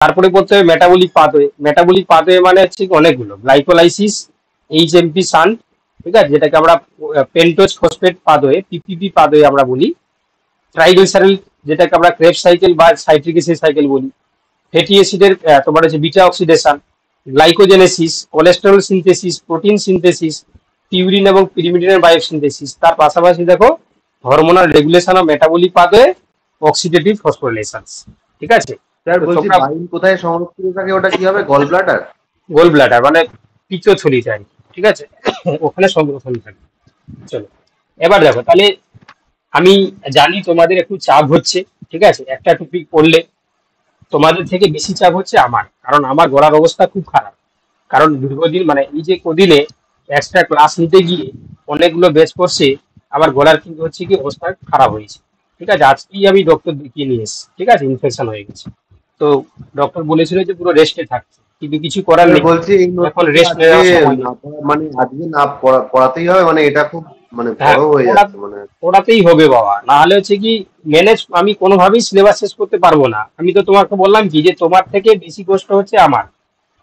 তারপরে পড়তে হবে মেটাবলিক পাথওয়ে। মেটাবলিক পাথওয়ে মানে হচ্ছে কি অনেকগুলো, গ্লাইকোলাইসিস, এইচএমপি শান্ট, ঠিক আছে, যেটাকে আমরা pentose phosphate pathway, PPP pathway আমরা বলি, ট্রাইগ্লিসারিল, যেটাকে আমরা ক্রেব সাইকেল বা সাইট্রিক অ্যাসিড সাইকেল বলি, ফ্যাটি অ্যাসিডের তোমার হচ্ছে beta oxidation, glycogenesis, cholesterol synthesis, protein synthesis, purine এবং পিরিমিডিনের বায়োসিনথেসিস। তার পাশাপাশি দেখো hormonal regulation of metabolic pathway, oxidative phosphorylations, ঠিক আছে। স্যার তো বলছি তোমরা বাইল কোথায় সংরক্ষিত থাকে, ওটা কি হবে, গল ব্লাডার? গোল ব্লাডার মানে পিত্তথলি আর কি, ঠিক আছে, ওখানে সংরক্ষণ থাকে। চলো এবার দেখো তাহলে, আমি জানি তোমাদের একটু চাপ হচ্ছে, ঠিক আছে, একটা টপিক পড়লে তোমাদের থেকে বেশি চাপ হচ্ছে আমার, কারণ আমার গলার অবস্থা খুব খারাপ। কারণ দীর্ঘদিন মানে এই যে কদিনে এক্সট্রা ক্লাস নিতে গিয়ে অনেকগুলো বেচ করছে, আমার গলার কিন্তু হচ্ছে কি অবস্থা খারাপ হয়েছে, ঠিক আছে। আজকেই আমি ডক্টর দেখিয়ে নিয়ে এসেছি, ঠিক আছে, ইনফেকশন হয়ে গেছে। তো ডক্টর বলেছিল যে পুরো রেস্টে থাকছে, কিন্তু কিছু করার স্যার নেই, বলছি এই এখন নোটটা রেস্ট আজকে নেওয়ার সময় নেই। না মানে আজকে না পড়াতেই হবে, মানে এটা খুব মানে হ্যাঁ, বড় হয়ে ওরা যাচ্ছে মানে। ওরাতেই হবে বাবা, না হলে হচ্ছে কি ম্যানেজ আমি কোনোভাবেই সিলেবাস শেষ করতে পারবো না। আমি তো তোমাকে বললাম কি যে তোমার থেকে বেশি কষ্ট হচ্ছে আমার।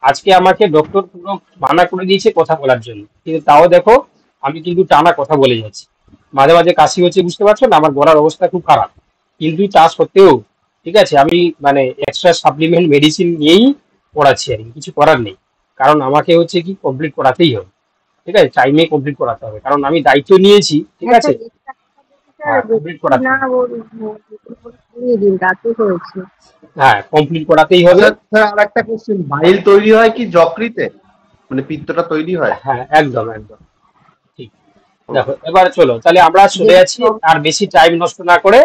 আজকে আমাকে ডক্টর পুরো মানা করে দিয়েছে কথা বলার জন্য, কিন্তু তাও দেখো আমি কিন্তু টানা কথা বলে যাচ্ছি। মাঝে মাঝে কাশি হচ্ছে, বুঝতে পারছো না, আমার গলার অবস্থা খুব খারাপ, কিন্তু তা সত্ত্বেও ঠিক আছে আমি মানে এক্সট্রা সাপ্লিমেন্ট মেডিসিন নিয়েই পড়াচ্ছি আর কি, কিছু করার নেই। কারণ আমাকে হচ্ছে কি কমপ্লিট করাতেই হবে, ঠিক আছে, টাইমে কমপ্লিট করাতে হবে, কারণ আমি দায়িত্ব নিয়েছি, ঠিক হ্যাঁ আছে। স্যার, এটা স্যার হ্যাঁ, কমপ্লিট বেশি করাতে না হবে। করিয়ে দিন, রাতে হয়েছে। হ্যাঁ, কমপ্লিট করাতেই হবে। আচ্ছা স্যার, আর একটা কোশ্চেন, বাইল তৈরি হয় কি যকৃতে, মানে পিত্তটা তৈরি হয়? হ্যাঁ, একদম একদম ঠিক। দেখো এবার চলো তাহলে আমরা চলে যাচ্ছি, আর বেশি টাইম নষ্ট না করে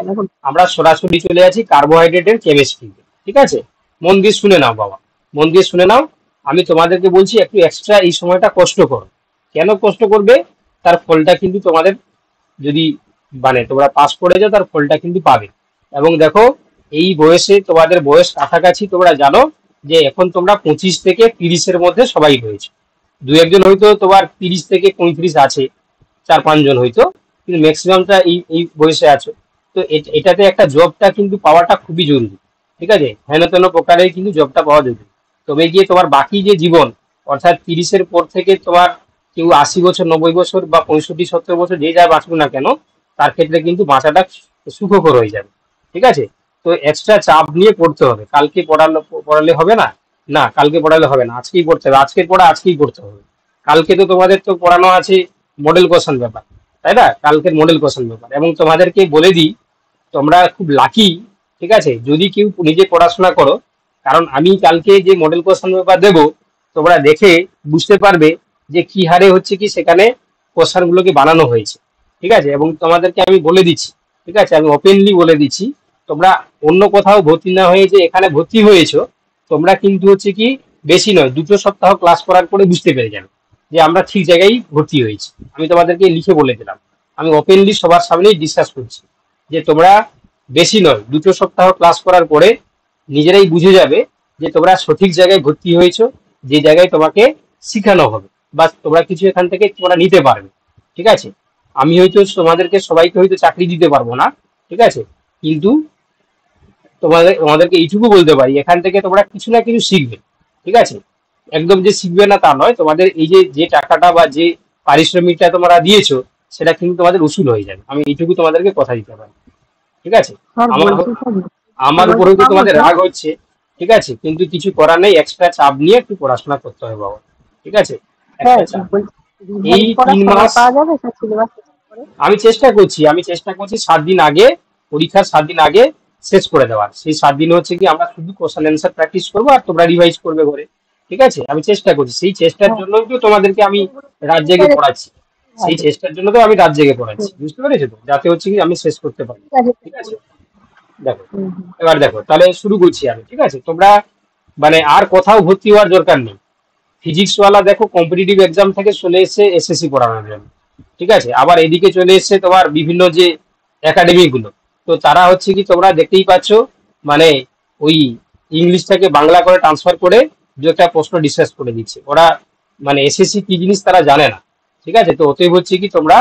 আমরা সরাসরি চলে যাচ্ছি কার্বোহাইড্রেটের কেমিস্ট্রি, ঠিক আছে। মন দিয়ে শুনে নাও বাবা, মন দিয়ে শুনে নাও। আমি তোমাদেরকে বলছি একটু এক্সট্রা এই সময়টা কষ্ট করো। কেন কষ্ট করবে? তার ফলটা কিন্তু তোমাদের, যদি মানে তোমরা পাস করে যাও, তার ফলটা কিন্তু পাবে। এবং দেখো এই বয়সে তোমাদের বয়স কাছাকাছি, তোমরা জানো যে এখন তোমরা 25 থেকে 30-এর মধ্যে সবাই রয়েছে। দু একজন হয়তো তোমার 30 থেকে 35 আছে, 4-5 জন হয়তো, কিন্তু ম্যাক্সিমামটা এই এই বয়সে আছো। তো এটাতে একটা জবটা কিন্তু পাওয়াটা খুবই জরুরি, ঠিক আছে, হেন তেন প্রকারে কিন্তু জবটা পাওয়া জরুরি। তবে গিয়ে তোমার বাকি যে জীবন, অর্থাৎ 30-এর পর থেকে তোমার কেউ 80 বছর, 90 বছর বা 65-70 বছর, যে যা বাঁচবে না কেন, তার ক্ষেত্রে কিন্তু বাঁচাটা সুখকর হয়ে যাবে, ঠিক আছে। তো এক্সট্রা চাপ নিয়ে পড়তে হবে, কালকে পড়ালে হবে না, না কালকে পড়ালে হবে না, আজকেই পড়তে হবে, আজকের পড়া আজকেই পড়তে হবে। কালকে তো তোমাদের তো পড়ানো আছে মডেল কোশ্চেন পেপার, তাই না, কালকের মডেল কোশ্চেন পেপার। এবং তোমাদেরকে বলে দিই, তোমরা খুব লাকি, ঠিক আছে, যদি কেউ নিজে পড়াশোনা করো। কারণ আমি কালকে যে মডেল কোশ্চেন পেপার দেবো, তোমরা দেখে বুঝতে পারবে যে কি হারে হচ্ছে কি সেখানে কোশ্চেন গুলোকে বানানো হয়েছে, ঠিক আছে। এবং তোমাদেরকে আমি বলে দিচ্ছি, ঠিক আছে, আমি ওপেনলি বলে দিচ্ছি, তোমরা অন্য কোথাও ভর্তি না হয়ে যে এখানে ভর্তি হয়েছো, তোমরা কিন্তু হচ্ছে কি বেশি নয় 2 সপ্তাহ ক্লাস করার পরে বুঝতে পেরে যাবে যে আমরা ঠিক জায়গায় ভর্তি হয়েছি। আমি তোমাদেরকে লিখে বলে দিলাম, আমি ওপেনলি সবার সামনেই ডিসকাস করছি যে তোমরা বেশি নয় 2 সপ্তাহ ক্লাস করার পরে নিজেরাই বুঝে যাবে যে তোমরা সঠিক জায়গায় ভর্তি হয়েছো, যে জায়গায় তোমাকে শিখানো হবে বা তোমরা কিছু এখান থেকে তোমরা নিতে পারবে, ঠিক আছে। আমি হয়তো তোমাদেরকে সবাইকে হয়তো চাকরি দিতে পারবো না, ঠিক আছে, কিন্তু তোমাদেরকে এইটুকু বলতে পারি, এখান থেকে তোমরা কিছু না কিছু শিখবে, ঠিক আছে। একদম যে শিখবে না তা নয়, তোমাদের এই যে যে টাকাটা বা যে পারিশ্রমিকটা তোমরা দিয়েছো, সেটা কিন্তু তোমাদের উসুল হয়ে যাবে, আমি এইটুকু তোমাদেরকে কথা দিতে পারি, ঠিক আছে। স্যার আমার বলছি স্যার, আমার উপর বলছি হয়তো পাবো তোমাদের তো? রাগ হচ্ছে, ঠিক আছে, কিন্তু কিছু করার নেই, এক্সট্রা চাপ নিয়ে একটু পড়াশোনা করতে হবে বাবা, ঠিক আছে, স্যার এক্সট্রা চাপ। বলছি, এই রিভাইজ করার তিন সময় মাস পাওয়া যাবে স্যার সিলেবাস করে? আমি চেষ্টা করছি 7 দিন আগে, পরীক্ষার 7 দিন আগে শেষ করে দেওয়ার। সেই 7 দিন হচ্ছে কি আমরা শুধু কোশ্চেন অ্যান্সার প্র্যাকটিস করবো, আর তোমরা রিভাইজ করবে ঘরে, ঠিক আছে। আমি চেষ্টা করছি, সেই চেষ্টার হ্যাঁ, জন্য তো তোমাদেরকে আমি রাত জেগে স্যার পড়াচ্ছি, সেই আছে। চেষ্টার জন্য তো আমি রাত জেগে পড়াচ্ছি, বুঝতে পেরেছো তো, যাতে হচ্ছে কি আমি শেষ করতে পারি, ঠিক আছে ঠিক আছে। দেখো হুম হুম। এবার দেখো তাহলে শুরু করছি আমি, ঠিক আছে। তোমরা মানে আর কোথাও ভর্তি হওয়ার দরকার নেই। ফিজিক্স ওয়ালা দেখো কম্পিটিটিভ এক্সাম থেকে চলে এসেছে এসএসসি পড়ানোর জন্য, ঠিক আছে। আবার এদিকে চলে এসেছে তোমার বিভিন্ন যে একাডেমি গুলো, তো তারা হচ্ছে কি তোমরা দেখতেই পাচ্ছ, মানে ওই ইংলিশটাকে বাংলা করে ট্রান্সফার করে দু একটা প্রশ্ন ডিসকাস করে দিচ্ছে ওরা, মানে এসএসসি কি জিনিস তারা জানে না, ঠিক আছে। তো অতএব হচ্ছে কি তোমরা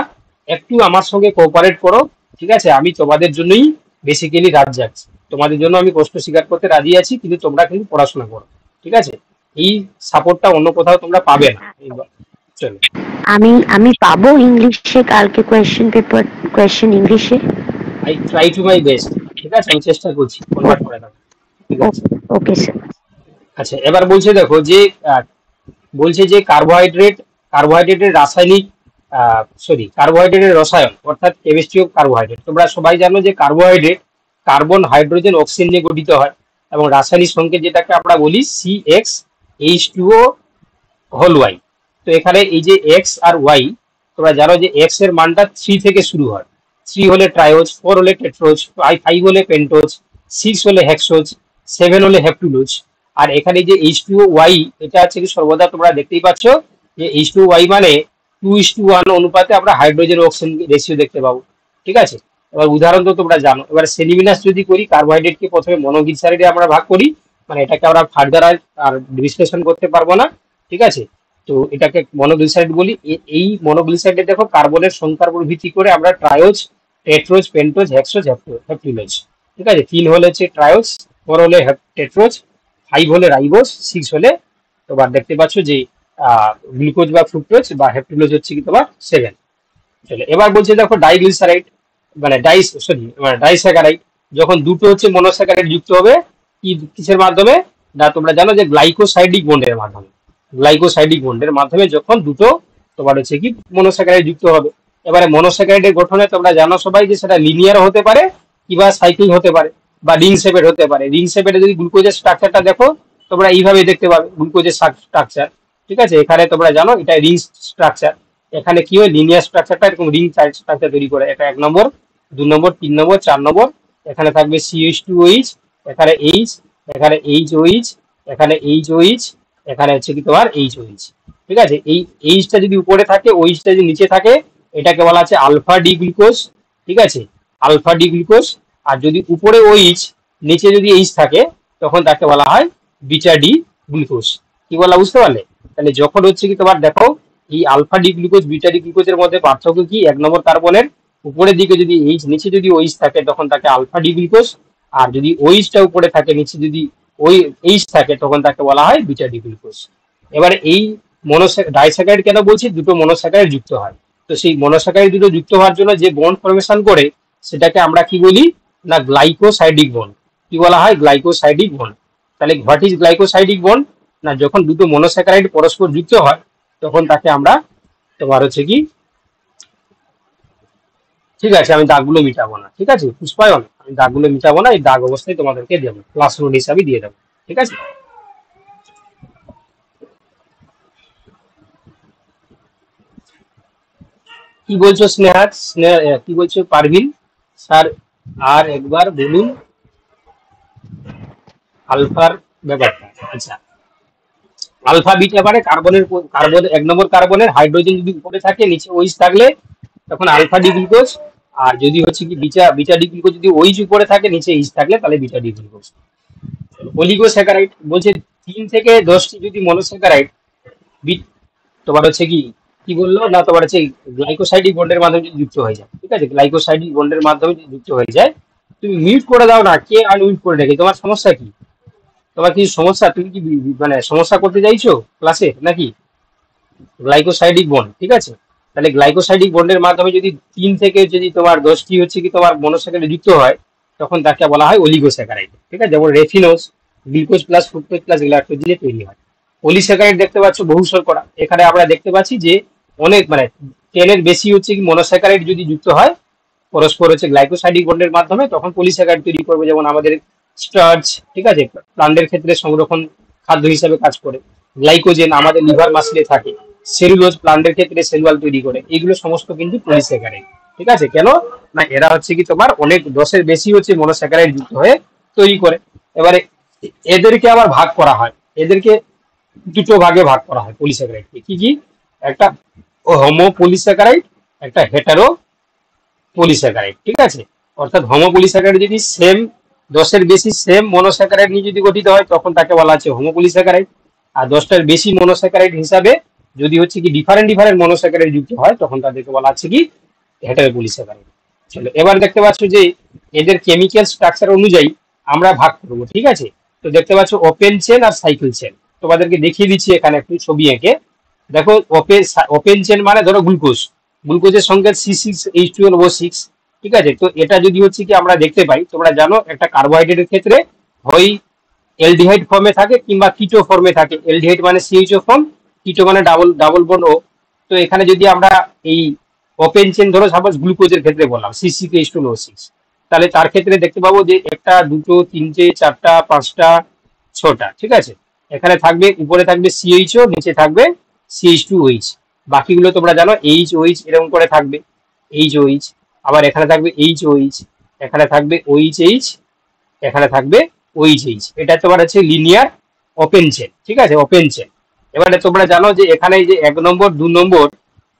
একটু আমার সঙ্গে কোঅপারেট করো, ঠিক আছে, আমি তোমাদের জন্যই বেসিক্যালি রাত যাচ্ছি, তোমাদের জন্য আমি কষ্ট স্বীকার করতে রাজি আছি, কিন্তু তোমরা কিন্তু পড়াশোনা করো, ঠিক আছে? এই সাপোর্টটা অন্য কোথাও তোমরা পাবে না। চলো, আমি আমি পাবো ইংলিশে কালকে কোয়েশ্চেন ইংলিশে? I try to my best, ঠিক আছে? আমি চেষ্টা করছি কনভার্ট করে দেবো, ঠিক আছে? Okay sir. আচ্ছা, এবার বলছে দেখো যে বলছে যে কার্বোহাইড্রেটের রাসায়নিক কার্বোহাইড্রেটের রসায়ন, অর্থাৎ কেমিস্ট্রি অফ কার্বোহাইড্রেট। তোমরা সবাই জানো যে কার্বোহাইড্রেট কার্বন, হাইড্রোজেন, অক্সিজেন নিয়ে গঠিত হয়, এবং রাসায়নিক সংকেত যেটাকে আমরা বলি CH2O হোল ওয়াই। তো এখানে এই যে এক্স আর ওয়াই, তোমরা জানো যে এক্স এর মানটা 3 থেকে শুরু হয়। 3 হলে ট্রাইওজ, 4 হলে টেট্রোজ, 5 হলে পেন্টোজ, 6 হলে হেক্সোজ, 7 হলে হেপ্টুলোজ। আর এখানে যে H2O এটা হচ্ছে কি সর্বদা তোমরা দেখতেই পাচ্ছ যে H2O মানে 2:1 অনুপাতে আমরা হাইড্রোজেন অক্সিজেন রেশিও দেখতে পাবো, ঠিক আছে? এবার উদাহরণ তো তোমরা জানো। এবার শ্রেণীবিন্যাস যদি করি, কার্বোহাইড্রেটকে প্রথমে মনোগ্লিসারাইডে আমরা ভাগ করি, মানে এটাকে আমরা ফার্দার আর বিশ্লেষণ করতে পারবো না, ঠিক আছে? তো এটাকে মনোগ্লিসারাইড বলি। এই মনোগ্লিসারাইডে দেখো কার্বনের সংখ্যার উপর ভিত্তি করে আমরা ট্রায়োজ, টেট্রোজ, পেন্টোজ, হেক্সোজ, হেপ্টুলোজ, ঠিক আছে? 3 হলে হচ্ছে ট্রায়োজ, 4 হলে টেট্রোজ, 5 হলে রাইবোজ, 6 হলে তোমার দেখতে পাচ্ছ যে গ্লুকোজ বা ফ্রুক্টোজ বা হেপ্টুলোজ হচ্ছে কি তোমার 7। চলো, এবার বলছে দেখো ডাইগ্লিসারাইড মানে ডাইস্যাকারাইড, যখন দুটো হচ্ছে মনোস্যাকারাইড যুক্ত হবে কিসের মাধ্যমে? না, তোমরা জানো যে গ্লাইকোসাইডিক বন্ডের মাধ্যমে। গ্লাইকোসাইডিক বন্ডের মাধ্যমে যখন দুটো তোমার হচ্ছে কি মনোস্যাকারাইড যুক্ত হবে। এবারে মনোস্যাকারাইডের গঠনে তোমরা জানো সবাই যে সেটা লিনিয়ার হতে পারে, কিংবা সাইক্লিং হতে পারে, বা রিং শেপের হতে পারে। রিং শেপের যদি গ্লুকোজের স্ট্রাকচারটা দেখো, তোমরা এইভাবে দেখতে পাবে গ্লুকোজের স্ট্রাকচার, ঠিক আছে? এখানে তোমরা জানো এটা রিং স্ট্রাকচার। এখানে কি হয়, লিনিয়ার স্ট্রাকচারটা এরকম রিং স্ট্রাকচার তৈরি করে। এটা 1 নম্বর, 2 নম্বর, 3 নম্বর, 4 নম্বর। এখানে থাকবে CH2OH, এখানে H, এখানে HOH, এখানে HOH, এখানে হচ্ছে কি তোমার HOH, ঠিক আছে? এই এইচটা যদি উপরে থাকে, ওইচটা যদি নিচে থাকে, এটাকে বলা আছে আলফা ডি গ্লুকোজ, ঠিক আছে? Alpha D glucose. আর যদি উপরে ওইচ, নিচে যদি এইচ থাকে, তখন তাকে বলা হয় বিটা ডি গ্লুকোজ। কি বলা, বুঝতে পারলে? তাহলে যখন হচ্ছে কি তোমার দেখো এই alpha D glucose, beta D গ্লুকোজের মধ্যে পার্থক্য কি? 1 নম্বর কার্বনের উপরের দিকে যদি এইচ, নিচে যদি ওইচ থাকে, তখন তাকে আলফা ডি গ্লুকোজ। আর যদি ওইচটা উপরে থাকে, নিচে যদি ওই এইচ থাকে, তখন তাকে বলা হয় বিটা ডি গ্লুকোজ। এবারে এই ডাইস্যাকারাইড কেন বলছি? দুটো মনোস্যাকারাইড যুক্ত হয়। তো সেই মনোস্যাকারাইড দুটো যুক্ত হওয়ার জন্য যে বন্ড ফরমেশন করে, সেটাকে আমরা কি বলি? না, গ্লাইকোসাইডিক বন্ড। কি বলা হয়? Glycosidic bond. তাহলে হোয়াট ইজ গ্লাইকোসাইডিক বন্ড? না, যখন দুটো মনোস্যাকারাইড পরস্পর যুক্ত হয়, তখন তাকে আমরা তোমার হচ্ছে কি, ঠিক আছে, আমি দাগগুলো মিটাবো না, ঠিক আছে পুষ্পায়ন, আমি দাগগুলো মিটাবো না, এই দাগ অবস্থায় তোমাদেরকে দেবো, ক্লাস নোট হিসাবে দিয়ে দেবো, ঠিক আছে? কি বলছো স্নেহা? কি বলছো পারভিন? স্যার আর একবার বলুন আলফার ব্যাপারটা। আচ্ছা, আলফা বিটা মানে কার্বন 1 নম্বর কার্বনের হাইড্রোজেন যদি উপরে থাকে, নিচে ওইচ থাকলে, তখন আলফা ডি গ্লুকোজ। আর যদি হচ্ছে কি বিটা ডি গ্লুকোজ যদি ওইচ উপরে থাকে, নিচে এইচ থাকলে, তাহলে বিটা ডি গ্লুকোজ। অলিগোস্যাকারাইড বলছে 3 থেকে 10টি যদি মনোস্যাকারাইড তোমার হচ্ছে কি কি বললো, না তোমার হচ্ছে গ্লাইকোসাইডিক বন্ডের মাধ্যমে যদি যুক্ত হয়ে যায়, ঠিক আছে? গ্লাইকোসাইডিক বন্ডের মাধ্যমে যদি যুক্ত হয়ে যায়, তুমি মিউট করে দাও না, কে আনমিউট করে রেখে, তোমার সমস্যা কি? তোমার কি সমস্যা? তুমি কি মানে সমস্যা করতে চাইছো ক্লাসে নাকি? গ্লাইকোসাইডিক বন্ড, ঠিক আছে? তাহলে গ্লাইকোসাইডিক বন্ডের মাধ্যমে যদি 3 থেকে যদি তোমার 10টি হচ্ছে কি তোমার মনোস্যাকারাইড যুক্ত হয়, তখন তাকে বলা হয় অলিগোস্যাকারাইড, ঠিক আছে? যেমন রেফিনোজ, গ্লুকোজ প্লাস ফ্রুক্টোজ প্লাস গ্লাক্টোজ দিয়ে তৈরি হয়। পলিস্যাকারাইড দেখতে পাচ্ছ বহু শর্করা। এখানে আমরা দেখতে পাচ্ছি যে অনেক মানে 10 এর বেশি হচ্ছে কি মনোস্যাকারাইড যদি যুক্ত হয় পরস্পর হচ্ছে গ্লাইকোসাইডিক বন্ডের মাধ্যমে, তখন পলিস্যাকারাইড তৈরি করবে। যেমন আমাদের স্টার্চ, ঠিক আছে, প্লান্টের ক্ষেত্রে সংরক্ষণ খাদ্য হিসাবে কাজ করে। গ্লাইকোজেন আমাদের লিভার মাসলে থাকে। সেলুলোজ প্লান্টের ক্ষেত্রে সেলুয়াল তৈরি করে। এগুলো সমস্ত কিন্তু পলিস্যাকারাইড, ঠিক আছে? কেন? না, এরা হচ্ছে কি তোমার অনেক 10 এর বেশি হচ্ছে মনোস্যাকারাইড যুক্ত হয়ে তৈরি করে। এবারে এদেরকে আবার ভাগ করা হয়, এদেরকে দুটো ভাগে ভাগ করা হয় পলিস্যাকারাইডকে। কি কি? একটা হোমো পলিস্যাকারাইড, একটা হেটারো পলিস্যাকারাইড, ঠিক আছে? অর্থাৎ হোমো পলিস্যাকারাইড যদি 10 এর বেশি সেম মনোস্যাকারাইড নিয়ে যদি গঠিত হয়, তখন তাকে বলা হচ্ছে হোমো পলিস্যাকারাইড। আর 10টার বেশি মনোস্যাকারাইড হিসাবে যদি হচ্ছে কি ডিফারেন্ট মনোস্যাকারাইড যুক্ত হয়, তখন তাদেরকে বলা হচ্ছে কি হেটারো পলিস্যাকারাইড। চলো, এবার দেখতে পাচ্ছ যে এদের কেমিক্যাল স্ট্রাকচার অনুযায়ী আমরা ভাগ করবো, ঠিক আছে। তো দেখতে পাচ্ছ ওপেন চেন আর সাইকেল চেন, তোমাদেরকে দেখিয়ে দিচ্ছি এখানে একটু ছবি এঁকে। দেখো ওপেন চেন মানে ধরো গ্লুকোজ, গ্লুকোজের সংখ্যা C6H12O6, ঠিক আছে। তো এটা যদি হচ্ছে কি আমরা দেখতে পাই, তোমরা জানো একটা কার্বোহাইড্রেটের ক্ষেত্রে হয় এলডিহাইড ফর্মে থাকে কিংবা কিটো ফর্মে থাকে। এলডিহাইড মানে সিএইচও ফর্ম, কিটো মানে ডাবল ডাবল বন্ড ও। তো এখানে যদি আমরা এই ওপেন চেন ধরো সাপোজ গ্লুকোজের ক্ষেত্রে বললাম C6H12O6, তাহলে তার ক্ষেত্রে দেখতে পাবো যে একটা, দুটো, তিনটে, চারটা, পাঁচটা, ছটা, ঠিক আছে। এখানে থাকবে, উপরে থাকবে সিএইচও, নিচে থাকবে CH2OH। বাকিগুলো তোমরা জানো এইচ এরকম করে থাকবে, এইচ, আবার এখানে থাকবে এইচ, এখানে থাকবে OH, এখানে থাকবে OH। এটা তোমার হচ্ছে লিনিয়ার ওপেন চেন, ঠিক আছে, ওপেন চেন। এবারে তোমরা জানো যে এখানে এই যে 1 নম্বর, 2 নম্বর,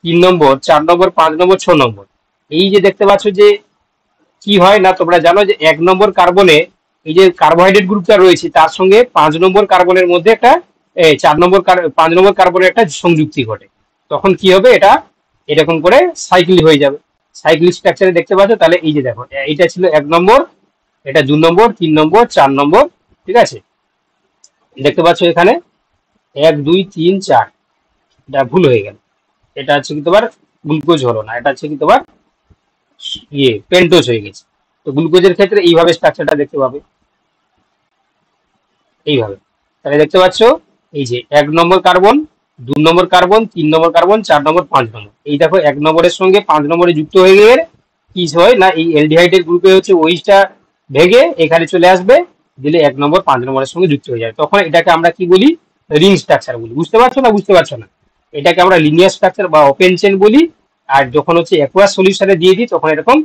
3 নম্বর, 4 নম্বর, 5 নম্বর, 6 নম্বর, এই যে দেখতে পাচ্ছ যে কি হয় না, তোমরা জানো যে 1 নম্বর কার্বনে এই যে কার্বোহাইড্রেট গ্রুপটা রয়েছে তার সঙ্গে 5 নম্বর কার্বনের মধ্যে একটা 5 নম্বর কার্বনের একটা সংযুক্তি ঘটে। তখন কি হবে, এটা এরকম করে সাইকেল হয়ে যাবে। সাইক্লিক স্ট্রাকচারে দেখতে পাচ্ছ, তাহলে এই যে দেখো এটা ছিল 1 নম্বর, এটা 2 নম্বর, 3 নম্বর, 4 নম্বর, ঠিক আছে। দেখতে পাচ্ছ এখানে 1 2 3 4, এটা ভুল হয়ে গেল। এটা হচ্ছে কি তোমার গ্লুকোজ হলো না, এটা হচ্ছে কি তোমার পেন্টোজ হয়ে গেছে। তো গ্লুকোজের ক্ষেত্রে এইভাবে স্ট্রাকচারটা দেখতে পাবে, এইভাবে। তাহলে দেখতে পাচ্ছ এই যে 1 নম্বর কার্বন, 2 নম্বর কার্বন, 3 নম্বর কার্বন, 4 নম্বর, 5 নম্বর, এই দেখো 1 নম্বরের সঙ্গে 5 নম্বরে যুক্ত হয়ে গিয়ে কি হয় না, এই এলডিহাইডের গ্রুপে হচ্ছে ওইটা ভেঙে এখানে চলে আসবে, দিলে 1 নম্বর 5 নম্বরের সঙ্গে যুক্ত হয়ে যায়। তখন এটাকে আমরা কি বলি, রিং স্ট্রাকচার বলি। বুঝতে পারছো না, বুঝতে পারছো না? এটাকে আমরা লিনিয়ার স্ট্রাকচার বা ওপেন চেন বলি। আর যখন হচ্ছে অ্যাকুয়াস সলিউশনে দিয়ে দিই তখন এরকম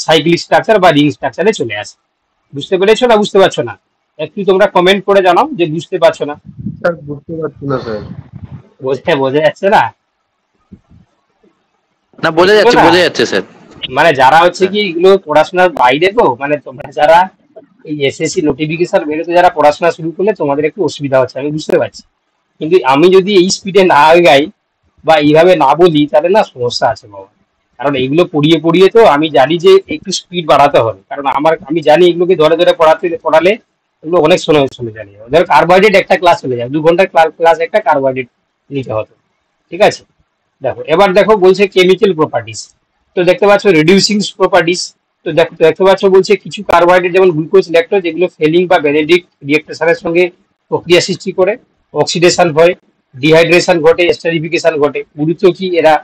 সাইক্লিক স্ট্রাকচার বা রিং স্ট্রাকচারে চলে আসে। বুঝতে পেরেছো না, বুঝতে পারছো না? একটু তোমরা কমেন্ট করে জানাও যে বুঝতে পারছো না। স্যার বুঝতে পারছি না স্যার। বোঝা যাচ্ছে না? না, বোঝা বুঝতে যাচ্ছে, না? বোঝা যাচ্ছে স্যার। মানে যারা হচ্ছে কি এগুলো পড়াশোনার বাইরে, তো মানে তোমরা যারা এই এসএসসি নোটিফিকেশন বেরোতে যারা পড়াশোনা শুরু করলে তোমাদের একটু অসুবিধা হচ্ছে, আমি বুঝতে পারছি। কিন্তু আমি যদি এই স্পিডে না আগাই বা এইভাবে না বলি তাহলে না সমস্যা আছে বাবা। কারণ এইগুলো পড়িয়ে পড়িয়ে তো আমি জানি যে একটু স্পিড বাড়াতে হবে, কারণ আমি জানি এগুলোকে ধরে ধরে পড়ালে এগুলো অনেক সময় জানি। ধরো কার্বোহাইড্রেট একটা ক্লাস চলে যায়, 2 ঘন্টার ক্লাস একটা কার্বোহাইড্রেট নিতে হতো, ঠিক আছে। দেখো এবার দেখো বলছে কেমিক্যাল প্রপার্টিস। তো দেখতে পাচ্ছ রিডিউসিং প্রপার্টিস। তো দেখতে পাচ্ছ বলছে কিছু কার্বোহাইড্রেট যেমন গ্লুকোজ, ল্যাকটোজ, এগুলো ফেলিং বা বেনেডিক্ট রিয়েকশনের সঙ্গে প্রক্রিয়া সৃষ্টি করে, অক্সিডেশন হয়, ডিহাইড্রেশন ঘটে, এস্টারিফিকেশন ঘটে। গুরুত্ব কি, এরা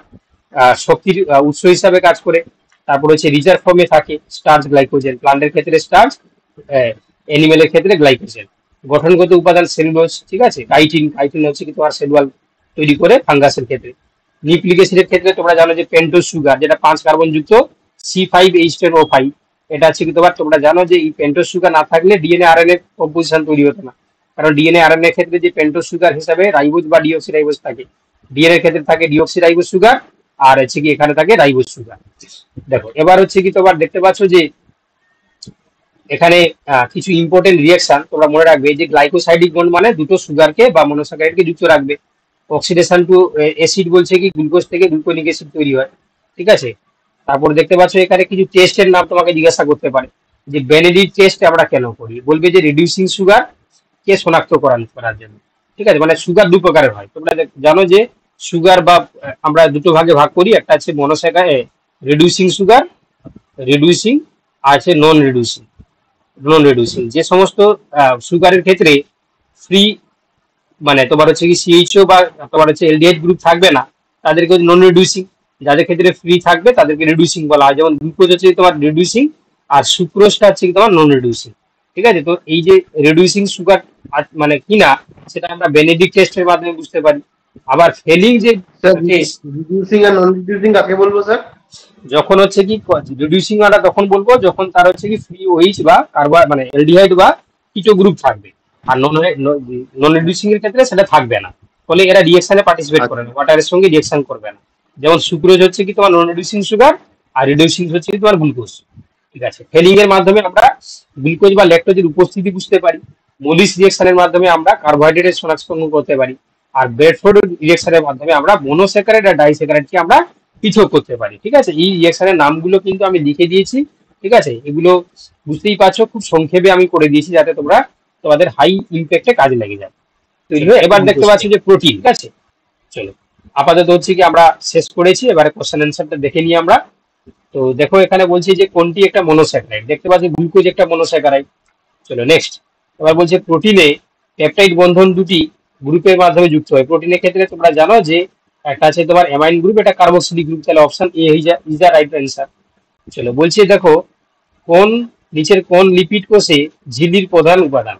শক্তির উৎস হিসাবে কাজ করে। তারপর হচ্ছে রিজার্ভ ফর্মে থাকে স্টার্চ, গ্লাইকোজেন, প্লান্টের ক্ষেত্রে স্টার্চ, অ্যানিমেলের ক্ষেত্রে গ্লাইকোজেন। গঠনগত উপাদান সেলুলোজ, ঠিক আছে। কাইটিন হচ্ছে কি তোমার সেলুয়াল তৈরি করে ফাঙ্গাসের ক্ষেত্রে। নিউক্লিক ক্ষেত্রে তোমরা জানো যে পেন্টোজ সুগার, যেটা 5 কার্বন যুক্ত C5H10O5, এটা হচ্ছে কি তোমরা জানো যে এই পেন্টোজ সুগার না থাকলে ডিএনএ আরএনএ কম্পোজিশন তৈরি হতো না। কারণ ডিএনএ আরএনএ ক্ষেত্রে যে পেন্টোজ সুগার হিসাবে রাইবোজ বা ডিঅক্সিরাইবোজ থাকে, ডিএনএ ক্ষেত্রে থাকে ডিঅক্সিরাইবোজ সুগার, আর হচ্ছে কি এখানে থাকে রাইবোজ সুগার। দেখো এবার হচ্ছে কি তোমার দেখতে পাচ্ছ যে এখানে কিছু ইম্পর্টেন্ট রিয়াকশন তোমরা মনে রাখবে, যে গ্লাইকোসাইডিক বন্ড মানে দুটো সুগারকে বা মনোস্যাকারাইডকে যুক্ত রাখবে। অক্সিডেশন টু অ্যাসিড বলছে কি গ্লুকোজ থেকে গ্লুকোনিক অ্যাসিড তৈরি হয়, ঠিক আছে। তারপর দেখতে পাচ্ছ এখানে কিছু টেস্টের নাম তোমাকে জিজ্ঞাসা করতে পারে, যে বেনেডিক্ট টেস্ট আমরা কেন করি, বলবে যে রিডিউসিং সুগার কে শনাক্ত করার জন্য, ঠিক আছে। মানে সুগার 2 প্রকারের হয়, তোমরা জানো যে সুগার বা আমরা দুটো ভাগে ভাগ করি, একটা হচ্ছে রিডিউসিং সুগার, রিডিউসিং, আর আছে নন রিডিউসিং। যে সমস্ত সুগারের ক্ষেত্রে ফ্রি মানে তোমার হচ্ছে কি সিএইচও বা তোমার হচ্ছে এলডিহাইড গ্রুপ থাকবে না, তাদেরকে নন রিডিউসিং। যাদের ক্ষেত্রে ফ্রি থাকবে তাদেরকে রিডিউসিং বলা হয়। যেমন গ্লুকোজ হচ্ছে তোমার রিডিউসিং, আর সুক্রোজটা হচ্ছে কি তোমার নন রিডিউসিং, ঠিক আছে। তো এই যে রিডিউসিং সুগার মানে কিনা সেটা আমরা বেনেডিক্ট টেস্টের মাধ্যমে বুঝতে পারি। আবার ফেলিং যে স্যার টেস্ট, রিডিউসিং আর নন রিডিউসিং কাকে বলবো স্যার? যখন হচ্ছে কি রিডিউসিং আমরা তখন বলবো যখন তার হচ্ছে কি ফ্রি ওইচ বা মানে এলডিহাইড বা কিটো গ্রুপ থাকবে, আর নন রিডিউসিং এর ক্ষেত্রে সেটা থাকবে না, ফলে এরা রিঅ্যাকশনে পার্টিসিপেট করে না, ওয়াটারের সঙ্গে রিঅ্যাকশন করবে না। যেমন সুক্রোজ হচ্ছে কি তোমার নন রিডিউসিং সুগার, আর রিডিউসিং হচ্ছে কি তোমার গ্লুকোজ, ঠিক আছে। ফেলিং এর মাধ্যমে আমরা গ্লুকোজ বা ল্যাকটোজের উপস্থিতি বুঝতে পারি। মোলিস রিঅ্যাকশনের মাধ্যমে আমরা কার্বোহাইড্রেটের শনাক্ত করতে পারি। আর বেডফোর্ড রিঅ্যাকশনের মাধ্যমে আমরা মনোস্যাকারাইড আর ডাইস্যাকারাইডকে আমরা পৃথক করতে পারি, ঠিক আছে। এই রিঅ্যাকশনের নামগুলো কিন্তু আমি লিখে দিয়েছি, ঠিক আছে, এগুলো বুঝতেই পারছো, খুব সংক্ষেপে আমি করে দিয়েছি যাতে তোমরা তোমাদের হাই ইম্প্যাক্টে কাজে লেগে যায় তৈরি হয়ে। এবার দেখতে পাচ্ছি যে প্রোটিন, ঠিক আছে। চলো, আপাতত হচ্ছে কি আমরা শেষ করেছি, এবারে কোশ্চেন অ্যান্সারটা দেখে নিই আমরা। তো দেখো এখানে বলছি যে কোনটি একটা মনোস্যাকারাইড, দেখতে পাচ্ছি গ্লুকোজ একটা মনোস্যাকারাইড। চলো নেক্সট, এবার বলছে প্রোটিনে পেপটাইড বন্ধন দুটি গ্রুপের মাধ্যমে যুক্ত হয়। প্রোটিনের ক্ষেত্রে তোমরা জানো যে একটা আছে তোমার অ্যামাইন গ্রুপ, এটা কার্বক্সিলিক গ্রুপ, তাহলে option A is the right answer. চলো বলছি দেখো কোন নিচের কোন লিপিড কোষে ঝিল্লির প্রধান উপাদান,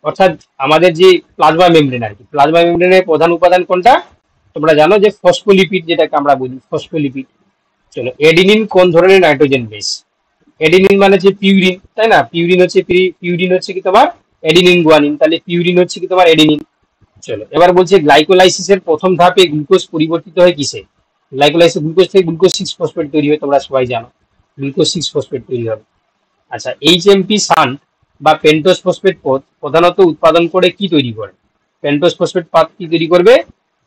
অর্থাৎ আমাদের যে প্লাজমা মেমব্রেন আর কি, প্লাজমা মেমব্রেনের প্রধান উপাদান কোনটা তোমরা জানো যে ফসফোলিপিড, যেটাকে আমরা বলি ফসফোলিপিড। চলো, এডিনিন কোন ধরনের নাইট্রোজেন বেস? এডিনিন মানে হচ্ছে পিউরিন, তাই না? পিউরিন হচ্ছে পিউরিন হচ্ছে কি তোমার এডিনিন গুয়ানিন, তাহলে পিউরিন হচ্ছে কি তোমার এডিনিন। চলো, এবার বলছে গ্লাইকোলাইসিসের প্রথম ধাপে গ্লুকোজ পরিবর্তিত হয় কিসে? গ্লাইকোলাইসিস গ্লুকোজ থেকে গ্লুকোজ 6 ফসফেট তৈরি হয়, তোমরা সবাই জানো গ্লুকোজ 6 ফসফেট তৈরি হবে। আচ্ছা, এইচএমপি শান্ট বা পেন্টোজ ফসফেট পথ প্রধানত উৎপাদন করে কি তৈরি করে? পেন্টোজ ফসফেট পাত কি তৈরি করবে?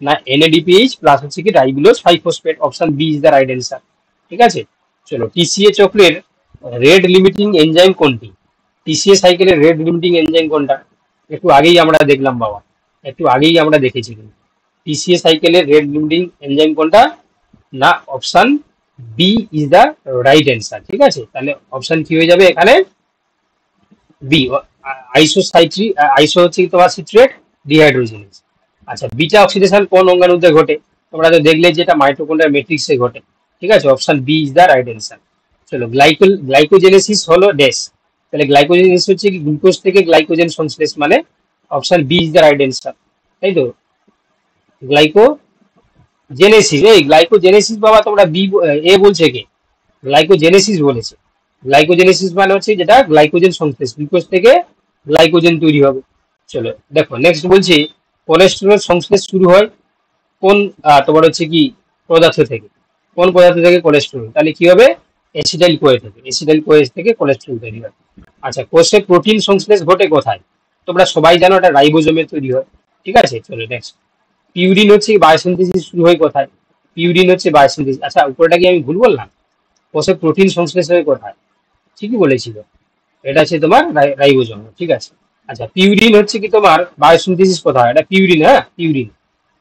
না এনএডিপিএইচ প্লাস হচ্ছে কি ribose 5 phosphate, option B is the right answer. ঠিক আছে, চলো, টিসিএ চক্রের রেড লিমিটিং এনজাইম কোনটি? টিসিএ সাইকেলের রেড লিমিটিং এনজাইম কোনটা? একটু আগেই আমরা দেখলাম বাবা, একটু আগেই আমরা দেখেছি কিন্তু টিসিএ সাইকেলের রেড লিমিটিং এনজাইম কোনটা? না option B is the right answer. ঠিক আছে, তাহলে অপশন কি হয়ে যাবে এখানে? বি, আইসোসাইট্রি আইসো হচ্ছে কি তোমার সিট্রেট ডিহাইড্রোজেনেজ। আচ্ছা, বিটা অক্সিডেশন কোন অঙ্গাণুতে ঘটে? তোমরা তো দেখলে যেটা মাইটোকন্ড্রিয়া ম্যাট্রিক্সে ঘটে। ঠিক আছে, option B is the right answer. চলো, গ্লাইকোজেনেসিস হলো ড্যাশ, তাহলে গ্লাইকোজেনেসিস হচ্ছে কি গ্লুকোজ থেকে গ্লাইকোজেন সংশ্লেষ, মানে option B is the right answer. তাই তো, গ্লাইকোজেনেসিস, এই গ্লাইকোজেনেসিস বাবা তোমরা বি এ বলছে কে? গ্লাইকোজেনেসিস বলেছে। গ্লাইকোজেনেসিস মানে হচ্ছে যেটা গ্লাইকোজেন সংশ্লেষ, গ্লুকোজ থেকে গ্লাইকোজেন তৈরি হবে। চলো দেখো নেক্সট বলছি কোলেস্টেরল সংশ্লেষ শুরু হয় কোন তোমার হচ্ছে কি পদার্থ থেকে? কোন পদার্থ থেকে কোলেস্টেরল? তাহলে কি হবে? অ্যাসিটাইল কোয়ে থেকে, অ্যাসিটাইল কোয়ে থেকে কোলেস্টেরল তৈরি হয়। আচ্ছা, কোষে প্রোটিন সংশ্লেষ ঘটে কোথায়? তোমরা সবাই জানো এটা রাইবোজোমে তৈরি হয়। ঠিক আছে, চলো নেক্সট, পিউরিন হচ্ছে বায়োসিনথেসিস শুরু হয় কোথায়? পিউরিন হচ্ছে বায়োসিনথেসিস, আচ্ছা উপরটা কি আমি ভুল বললাম? কোষে প্রোটিন সংশ্লেষ হয় কোথায়? ঠিকই বলেছিল, এটা হচ্ছে তোমার রাইবোজোম। ঠিক আছে, আচ্ছা পিউরিন হচ্ছে কি তোমার বায়োসিনথেসিস কোথায়? এটা পিউরিন, হ্যাঁ পিউরিন।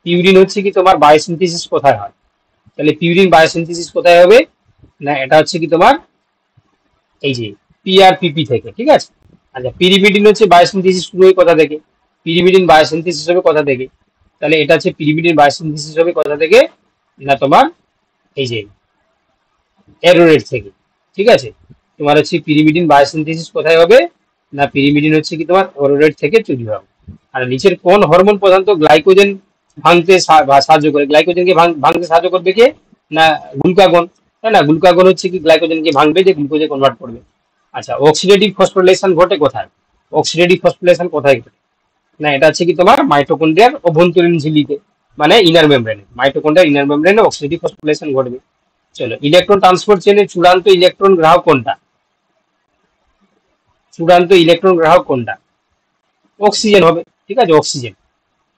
পিউরিন হচ্ছে কি তোমার বায়োসিনথেসিস কোথায় হয়? তাহলে পিউরিন বায়োসিনথেসিস কোথায় হবে? না এটা হচ্ছে কি তোমার এই যে পিআরপিপি থেকে। ঠিক আছে, আচ্ছা পিরিমিডিন হচ্ছে বায়োসিনথেসিস শুরু হয় কোথা থেকে? পিরিমিডিন বায়োসিনথেসিস হবে কোথা থেকে? তাহলে এটা হচ্ছে পিরিমিডিন বায়োসিনথেসিস হবে কোথা থেকে? না তোমার এই যে অ্যারোরেট থেকে। ঠিক আছে, তোমার হচ্ছে পিরিমিডিন বায়োসিনথেসিস কোথায় হবে? না পিরিমিডিন হচ্ছে কি তোমার অ্যারোরেট থেকে তৈরি হবে। আর নিচের কোন হরমোন প্রধানত গ্লাইকোজেন ভাঙতে সাহায্য করে? গ্লাইকোজেনকে ভাঙতে সাহায্য করবে কে? না গ্লুকাগন, তাই না? গ্লুকাগন হচ্ছে কি গ্লাইকোজেনকে ভাঙবে, যে গ্লুকোজে কনভার্ট করবে। আচ্ছা, অক্সিডেটিভ ফসফোরিলেশন ঘটে কোথায়? অক্সিডেটিভ ফসফোরিলেশন কোথায় ঘটে? না এটা হচ্ছে কি তোমার মাইটোকন্ড্রিয়ার অভ্যন্তরীণ ঝিল্লিতে, মানে ইনার মেমব্রেনে, মাইটোকন্ড্রিয়ার ইনার মেমব্রেনে অক্সিডেটিভ ফসফোরিলেশন ঘটবে। চলো, ইলেকট্রন ট্রান্সপোর্ট চেনের চূড়ান্ত ইলেকট্রন গ্রাহক কোনটা? চূড়ান্ত ইলেকট্রন গ্রাহক কোনটা? অক্সিজেন হবে। ঠিক আছে, অক্সিজেন,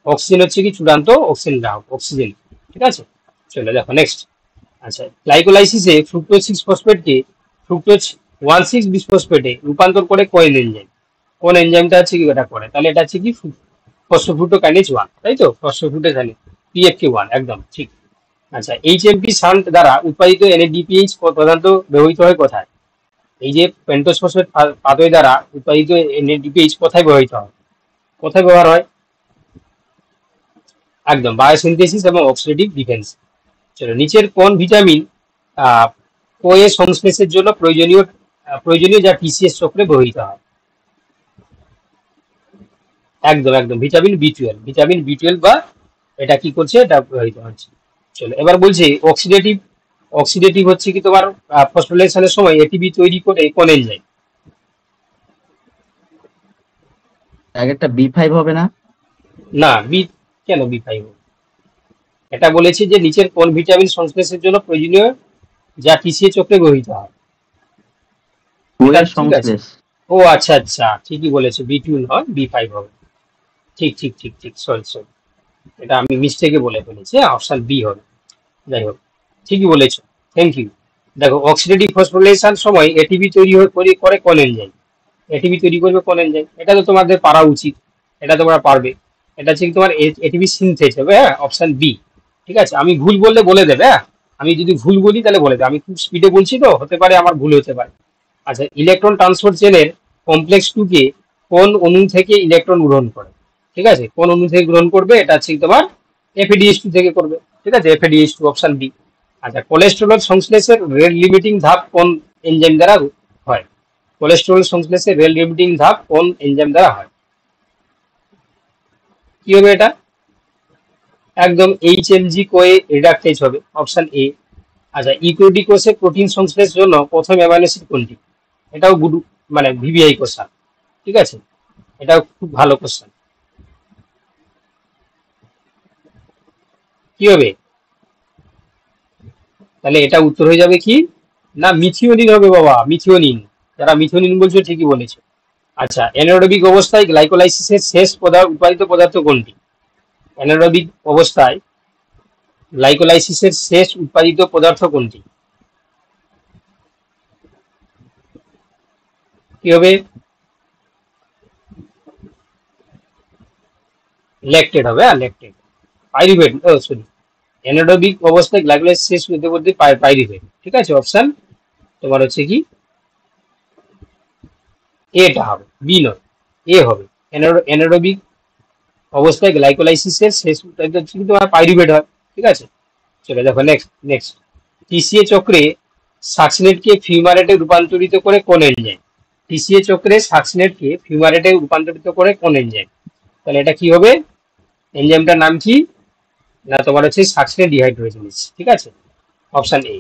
অক্সিজেন হচ্ছে কি চূড়ান্ত অক্সিজেন গ্রাহক, অক্সিজেন। ঠিক আছে, চলো দেখো নেক্সট। আচ্ছা, গ্লাইকোলাইসিসে ফ্রুক্টোজ 6 ফসফেটকে ফ্রুক্টোজ 1,6 বিসফসফেটে রূপান্তর করে কোন এনজাইম? কোন এনজাইমটা হচ্ছে কি এটা করে? তাহলে এটা হচ্ছে কি ফসফোফ্রুটোকাইনেজ 1, তাই তো? ফসফোফ্রুটোকাইনেজ PFK1, একদম ঠিক। আচ্ছা, এইচএমপি শান্ট দ্বারা উৎপাদিত এনএডিপিএইচ প্রধানত ব্যবহৃত হয় কোথায়? এই যে পেন্টোজ ফসফেট পাথওয়ে দ্বারা উৎপাদিত এনএডিপিএইচ কোথায় ব্যবহৃত হয়? কোথায় ব্যবহার হয়? একদম বায়োসিনথেসিস এবং অক্সিডেটিভ ডিফেন্স। চলো, নিচের কোন ভিটামিন কোয়ে সংশ্লেষের জন্য প্রয়োজনীয় যা টিসিএস চক্রে ব্যবহৃত হয়? একদম একদম ভিটামিন বি টুয়েলভ বা এটা কি করছে, এটা ব্যবহৃত হচ্ছে। চলো, এবার বলছি অক্সিডেটিভ অক্সিডেটিভ হচ্ছে কি তোমার ফসফোরিলেশনের সময় এটিপি তৈরি করে কোন এনজাইম? আগেরটা B5 হবে না? না বি, কেন বি5? এটা বলেছি যে নিচের কোন ভিটামিন সংশ্লেষের জন্য প্রয়োজনীয় যা টিসিএ চক্রে ব্যবহৃত হয়। এটা কোয়ের ঠিক আছে। সংশ্লেষ। ও আচ্ছা আচ্ছা, ঠিকই বলেছো, বি2 নয় বি5 হবে। ঠিক ঠিক ঠিক ঠিক, সরি সরি, এটা আমি মিস্টেকে বলে ফেলেছি, অপশন বি হবে। যাই হোক, ঠিকই বলেছো, থ্যাংক ইউ। দেখো অক্সিডেটিভ ফসফোরিলেশন সময় এটিপি তৈরি করে কোন এনজাইম, এটিপি তৈরি করবে কোন এনজাইম, এটা তো তোমাদের পারা উচিত, এটা তোমরা পারবে। এটা হচ্ছে কি তোমার এটিপি সিনথেস হবে, হ্যাঁ, অপশন বি। ঠিক আছে, আমি ভুল বললে বলে দেবে, হ্যাঁ, আমি যদি ভুল বলি তাহলে বলে দেবে, আমি খুব স্পিডে বলছি তো হতে পারে আমার ভুল হতে পারে। আচ্ছা, ইলেকট্রন ট্রান্সপোর্ট চেনের কমপ্লেক্স 2 কে কোন অণু থেকে ইলেকট্রন গ্রহণ করে? ঠিক আছে, কোন অণু থেকে গ্রহণ করবে? এটা হচ্ছে কি তোমার এফএডিএইচ2 থেকে করবে। ঠিক আছে, এফএডিএইচ2, অপশন বি। আচ্ছা, কোলেস্টেরল সংশ্লেষের রেট লিমিটিং ধাপ কোন এনজাইম দ্বারা হয়? কোলেস্টেরল সংশ্লেষের রেট লিমিটিং ধাপ কোন এনজাইম দ্বারা হয়? কি হবে এটা? একদম এইচএমজি কোয়ে রিডাক্টেজ হবে, অপশন এ। আচ্ছা, ইউক্যারিওটিক কোষে প্রোটিন সংশ্লেষের জন্য প্রথম অ্যামাইনো অ্যাসিড কোনটি? এটাও গুড, মানে ভিভিআই কোশ্চেন। ঠিক আছে, এটাও খুব ভালো কোশ্চেন। কি হবে? তাহলে এটা উত্তর হয়ে যাবে কি না, মিথিওনিন হবে বাবা, মিথিওনিন। যারা মিথিওনিন বলছো ঠিকই বলেছো। আচ্ছা, অ্যানারোবিক অবস্থায় গ্লাইকোলাইসিসের শেষ উৎপাদিত পদার্থ কোনটি? অ্যানারোবিক অবস্থায় গ্লাইকোলাইসিসের শেষ উৎপাদিত পদার্থ কোনটি? কি হবে? ল্যাকটেট হবে, হ্যাঁ, ল্যাকটেট। পাইরুভেট, ও সরি, অ্যানারোবিক অবস্থায় গ্লাইকোলাইসিস শেষ হতে বলতে পাইরুভেট। ঠিক আছে, অপশন তোমার হচ্ছে কি এটা হবে, বি নয়, এ হবে। অ্যানারোবিক অবস্থায় গ্লাইকোলাইসিসের শেষ উৎপাদিত হচ্ছে কি তোমার পাইরুভেট হয়। ঠিক আছে, চলে দেখো নেক্সট। টিসিএ চক্রে সাকসিনেটকে ফিউমারেটে রূপান্তরিত করে কোন এনজাইম? টিসিএ চক্রে সাকসিনেটকে ফিউমারেটে রূপান্তরিত করে কোন এনজাইম? তাহলে এটা কি হবে? এনজাইমটার নাম কি না, তোমার হচ্ছে সাকসিনেট ডিহাইড্রোজেনেজ। ঠিক আছে, অপশন এ।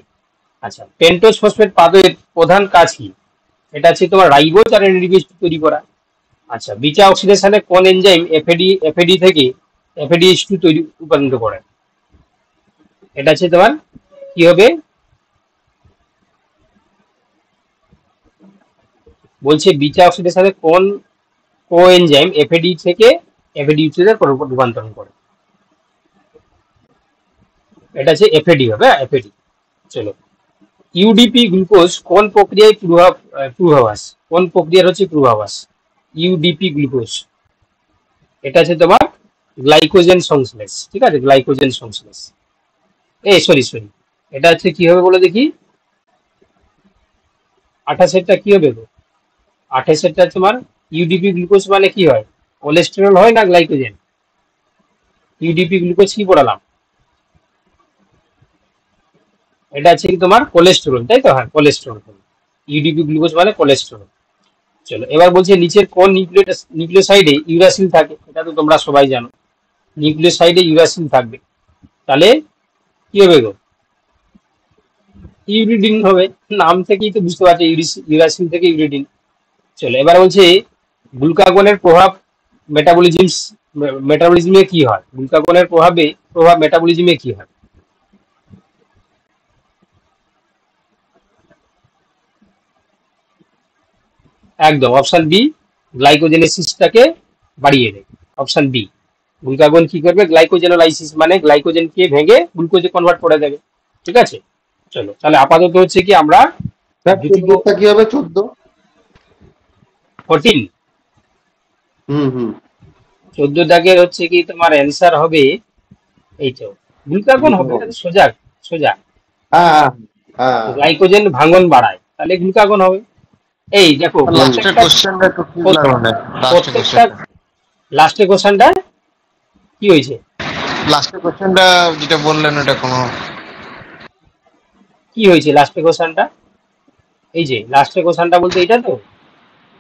আচ্ছা, পেন্টোজ ফসফেট পাথওয়ের প্রধান কাজ কি? এটা হচ্ছে তোমার রাইবোজ আর এনএডিপি তৈরি করা। আচ্ছা, বিটা অক্সিডেশনে কোন এনজাইম এফএডি থেকে এফএডিএইচ2 তৈরি রূপান্তরিত করে? এটা হচ্ছে তোমার কি হবে? বলছে বিটা অক্সিডেশনে কোন কোএনজাইম এফএডি থেকে এফএডিএইচ2 তে রূপান্তরণ করে? এটা হচ্ছে এফএডি হবে, এফএডি। চলো, ইউডিপি গ্লুকোজ কোন প্রক্রিয়ায় পূর্বাভাস? কোন প্রক্রিয়ার হচ্ছে পূর্বাভাস? ইউডিপি গ্লুকোজ, এটা হচ্ছে তোমার গ্লাইকোজেন সংশ্লেষ। ঠিক আছে, গ্লাইকোজেন সংশ্লেষ। সরি, এটা হচ্ছে কি হবে বলে দেখি, 28টা কি হবে গো? 28টা তোমার ইউডিপি গ্লুকোজ মানে কি হয়? কোলেস্টেরল হয় না গ্লাইকোজেন? ইউডিপি গ্লুকোজ কি পড়ালাম? এটা হচ্ছে কি তোমার কোলেস্টেরল, তাই তো? হ্যাঁ, কোলেস্টেরল। ইউডিপি গ্লুকোজ মানে কোলেস্টেরল। চলো, এবার বলছে নিচের কোন নিউক্লিওসাইডে ইউরাসিল থাকে? এটা তো তোমরা সবাই জানো, নিউক্লিওসাইডে ইউরাসিল থাকবে। তাহলে কি হবে গো? ইউরিডিন হবে, নাম থেকেই তো বুঝতে পারছো, ইউরাসিল থেকে ইউরিডিন। চলো, এবার বলছে গ্লুকাগনের প্রভাব মেটাবলিজমে কি হয়? গ্লুকাগনের প্রভাব মেটাবলিজমে কি হয়? একদম, অপশন বি, গ্লাইকোজেনেসিসটাকে বাড়িয়ে দেয়। অপশন বি, গ্লুকাগন কি করবে? গ্লাইকোজেনোলাইসিস মানে গ্লাইকোজেনকে ভেঙে গ্লুকোজে কনভার্ট করে দেবে। ঠিক আছে, চলো তাহলে আপাতত হচ্ছে কি আমরা স্যার 14টা কি হবে? 14? 14, হুম 14 দাগের হচ্ছে কি তোমার অ্যান্সার হবে এই তো গ্লুকাগন হবে। এটা তো সোজা সোজা, হ্যাঁ হ্যাঁ। গ্লাইকোজেন ভাঙন বাড়ায়, তাহলে গ্লুকাগন হবে। এই দেখো লাস্টের কোশ্চেনটা একটু ক্লিয়ার লাগলো না, লাস্টের প্রত্যেকটা কোশ্চেনটা লাস্টের কোশ্চেনটা কি হয়েছে? লাস্টের কোশ্চেনটা যেটা বললেন ওটা কোনো কি হয়েছে লাস্টের কোশ্চেনটা? এই যে লাস্টের কোশ্চেনটা বলতে এটা তো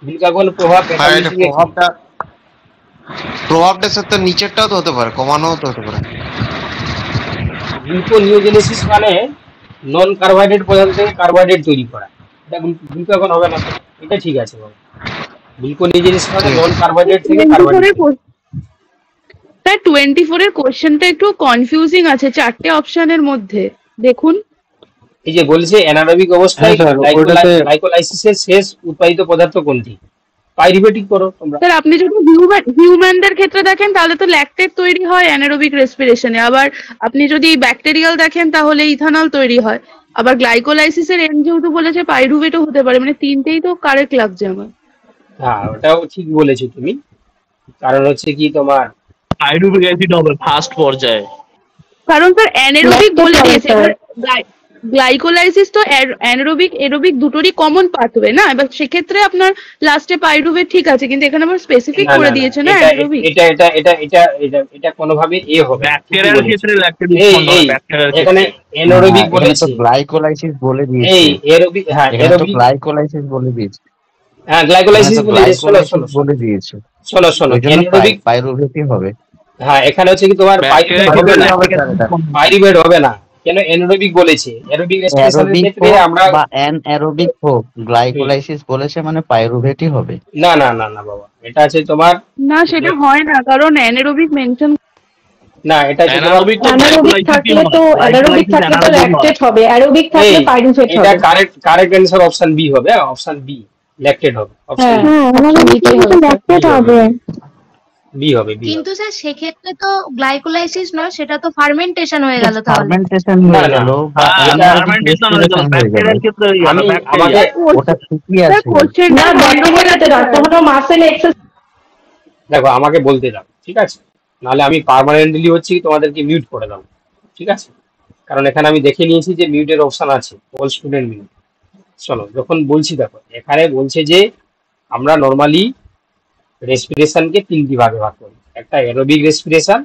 গ্লুকাগন প্রভাব হ্যাঁ, এটা মেটাবলিজমে কি? প্রভাবটার সাথে নিচেরটাও তো হতে পারে, কমানোও তো হতে পারে। গ্লুকোনিওজেনেসিস মানে নন কার্বোহাইড্রেট পদার্থ থেকে কার্বোহাইড্রেট তৈরি করা, এটা গ্লুকাগন হবে না তো? এটা ঠিক আছে বাবা, গ্লুকোনিওজেনেসিস মানে নন কার্বোহাইড্রেট থেকে 24 কার্বোহাইড্রেট। এর স্যার 24 এর কোশ্চেনটা একটু কনফিউজিং আছে চারটে অপশনের মধ্যে, দেখুন। এই যে বলছে অ্যানারোবিক অবস্থায় হ্যাঁ স্যার, ওটাতে গ্লাইকোলাইসিসের শেষ উৎপাদিত পদার্থ কোনটি? পাইরুভেটই করো তোমরা। স্যার আপনি যদি হিউম্যানদের ক্ষেত্রে দেখেন তাহলে তো ল্যাকটেট তৈরি হয় অ্যানারোবিক রেসপিরেশনে, আবার আপনি যদি ব্যাকটেরিয়াল দেখেন তাহলে ইথানল তৈরি হয়, আবার গ্লাইকোলাইসিসের এন্ড যেহেতু বলেছে পাইরুভেটও হতে পারে, মানে তিনটেই তো কারেক্ট লাগছে আমার। হ্যাঁ ওটাও ঠিক বলেছো তুমি, কারণ হচ্ছে কি তোমার পাইরুভিক অ্যাসিড হবে ফার্স্ট পর্যায়ে। কারণ স্যার অ্যানারোবিক Lactate বলে হবে, দিয়েছে, স্যার। এবার গ্লাইকোলাইসিস তো অ্যানারোবিক এরোবিক দুটোরই কমন পাথওয়ে না, এবার সেক্ষেত্রে আপনার লাস্টে পাইরুভেট ঠিক আছে, কিন্তু এখানে আবার স্পেসিফিক না করে না না দিয়েছে না এটা অ্যানারোবিক। এটা এটা এটা এটা এটা এটা কোনোভাবে হবে না, ঠিকই ব্যাকটেরিয়ার বলেছো। ক্ষেত্রে ল্যাকটেট এই উৎপন্ন হয় এই ব্যাকটেরিয়ার এখানে ক্ষেত্রে। এনারোবিক এখানে তো বলেছে, গ্লাইকোলাইসিস বলে এই দিয়েছে, এরোবিক, হ্যাঁ এখানে তো এরোবিক, গ্লাইকোলাইসিস বলে দিয়েছে, হ্যাঁ এখানে গ্লাইকোলাইসিস তো বলে দিয়েছে। শোনো শোনো গ্লাইকোলাইসিস বলে দিয়েছে, শোনো শোনো ওই জন্য এনারোবিক, পাইরুভেটই হবে। হ্যাঁ এখানে হচ্ছে কি তোমার ব্যাকটেরিয়ার পাইরুভেট হবে ক্ষেত্রে না, হবে ল্যাকটিক স্যার, অ্যাসিড এটা পাইরুভেট হবে না, কেন এনারোবিক বলেছে, এরোবিক রেসপিরেশনের অ্যারোবিক ক্ষেত্রে হোক আমরা বা অ্যানঅ্যারোবিক হোক, গ্লাইকোলাইসিস বলেছে মানে পাইরুভেটই হবে। না না না না বাবা, এটা আছে তোমার, না সেটা হয় না, কারণ অ্যানারোবিক মেনশন না এটা আছে তোমার, অ্যানারোবিক তো অ্যানারোবিক গ্লাইকোলাইসিসই থাকলে হয়, তো অ্যানারোবিক থাকলে তো গ্লাইকোলাইসিস ল্যাকটেট হবে, অ্যারোবিক এই থাকলে পাইরুভেট এটা হবে। কারেক্ট অ্যান্সার অপশন বি হবে, অপশন বি ল্যাকটেড হবে, অপশন হ্যাঁ। বি, হ্যাঁ আমাদের এটাই তো হবে। ল্যাকটেট হবে। বি হবে, বি কিন্তু স্যার সেক্ষেত্রে তো গ্লাইকোলাইসিস নয়, সেটা তো ফার্মেন্টেশন হয়ে গেল তাহলে। ফার্মেন্টেশন না, হয়ে না। গেল বা হ্যাঁ, অ্যানারোবিক ফার্মেন্টেশন হয়ে গেল, রেসপিরেশন হয়ে গেল, ব্যাকটেরিয়ার ক্ষেত্রে হয়ে গেল, আমি ব্যাকটেরিয়া। আমাকে ওটা ঠিকই স্যার আছে। কোশ্চেনটা না গন্ডগোল আছে, রক্ত হলো মাসেল এক্সারসাইজ। দেখো আমাকে বলতে দাও, ঠিক আছে, নাহলে আমি পার্মানেন্টলি হচ্ছে কি তোমাদেরকে মিউট করে দাও, ঠিক আছে, কারণ এখানে আমি দেখে নিয়েছি যে মিউটের অপশন আছে, অল স্টুডেন্ট মিউট। চলো যখন বলছি দেখো এখানে বলছে যে আমরা নর্মালি রেসপিরেশনকে তিনটি ভাগে ভাগ করি, একটা অ্যারোবিক রেসপিরেশন,